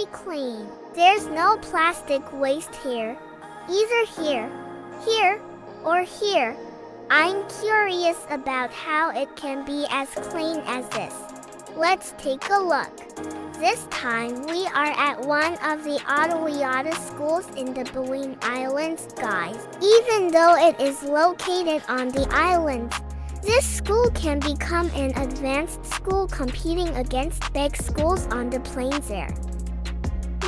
very clean. There's no plastic waste here. Either here, here, or here. I'm curious about how it can be as clean as this. Let's take a look. This time we are at one of the Adiwiyata schools in the Bawean Islands, guys. Even though it is located on the island, this school can become an advanced school competing against big schools on the plains there.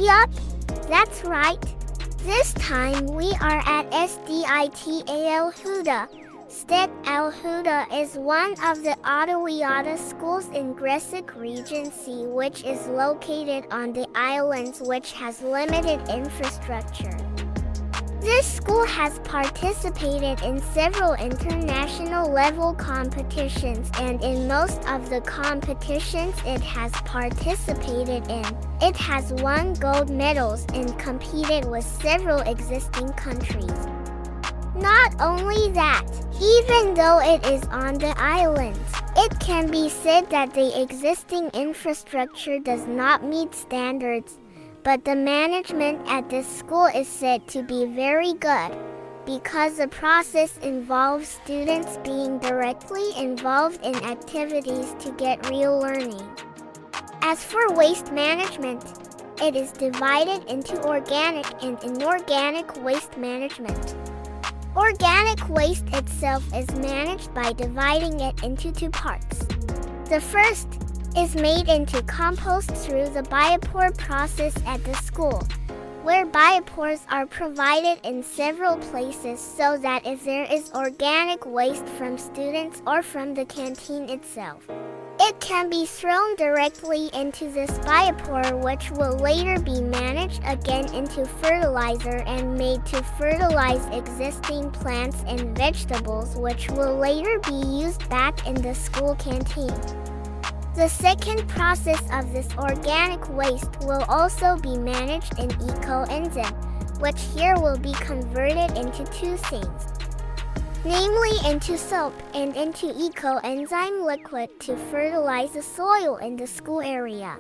Yup, that's right. This time we are at SDIT Al Huda. SDIT Al Huda is one of the Adiwiyata schools in Gresik Regency, which is located on the islands, which has limited infrastructure. This school has participated in several international level competitions, and in most of the competitions it has participated in, it has won gold medals and competed with several existing countries. Not only that, even though it is on the islands, it can be said that the existing infrastructure does not meet standards, but the management at this school is said to be very good, because the process involves students being directly involved in activities to get real learning. As for waste management, it is divided into organic and inorganic waste management. Organic waste itself is managed by dividing it into two parts. The first is made into compost through the biopore process at the school, where biopores are provided in several places so that if there is organic waste from students or from the canteen itself, it can be thrown directly into this biopore, which will later be managed again into fertilizer and made to fertilize existing plants and vegetables, which will later be used back in the school canteen. The second process of this organic waste will also be managed in eco-enzyme, which here will be converted into two things, namely into soap and into eco-enzyme liquid to fertilize the soil in the school area.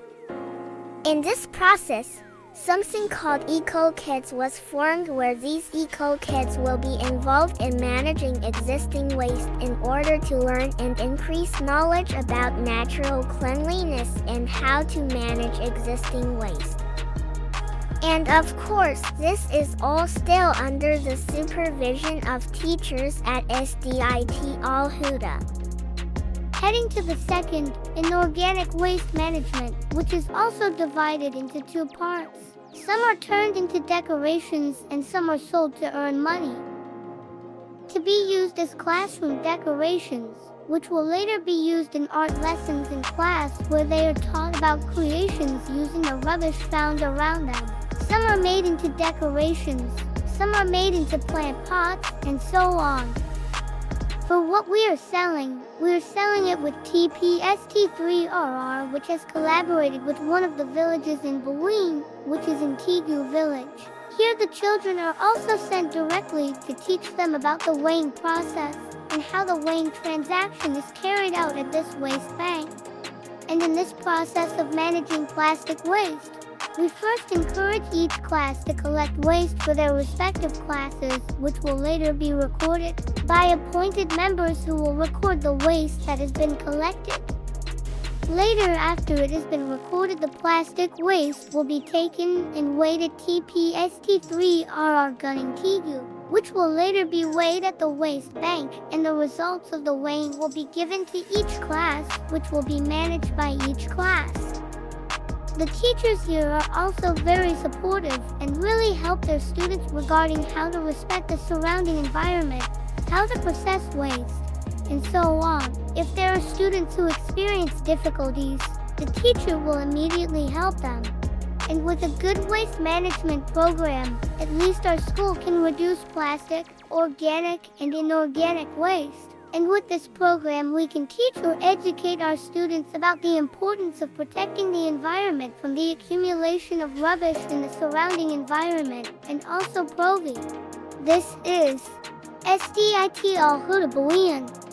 In this process, something called eco-kits was formed, where these eco-kits will be involved in managing existing waste in order to learn and increase knowledge about natural cleanliness and how to manage existing waste. And of course, this is all still under the supervision of teachers at SDIT Al Huda. Heading to the second, inorganic waste management, which is also divided into two parts. Some are turned into decorations and some are sold to earn money, to be used as classroom decorations, which will later be used in art lessons in class, where they are taught about creations using the rubbish found around them. Some are made into decorations, some are made into plant pots, and so on. For what we are selling it with TPST3RR, which has collaborated with one of the villages in Bawean, which is in Tigu village. Here the children are also sent directly to teach them about the weighing process and how the weighing transaction is carried out at this waste bank. And in this process of managing plastic waste, we first encourage each class to collect waste for their respective classes, which will later be recorded by appointed members who will record the waste that has been collected. Later, after it has been recorded, the plastic waste will be taken and weighed at TPST3RR Gunning Tigu, which will later be weighed at the waste bank, and the results of the weighing will be given to each class, which will be managed by each class. The teachers here are also very supportive and really help their students regarding how to respect the surrounding environment, how to process waste, and so on. If there are students who experience difficulties, the teacher will immediately help them. And with a good waste management program, at least our school can reduce plastic, organic, and inorganic waste. And with this program, we can teach or educate our students about the importance of protecting the environment from the accumulation of rubbish in the surrounding environment, and also Provi. This is SDIT Al Huda Bawean.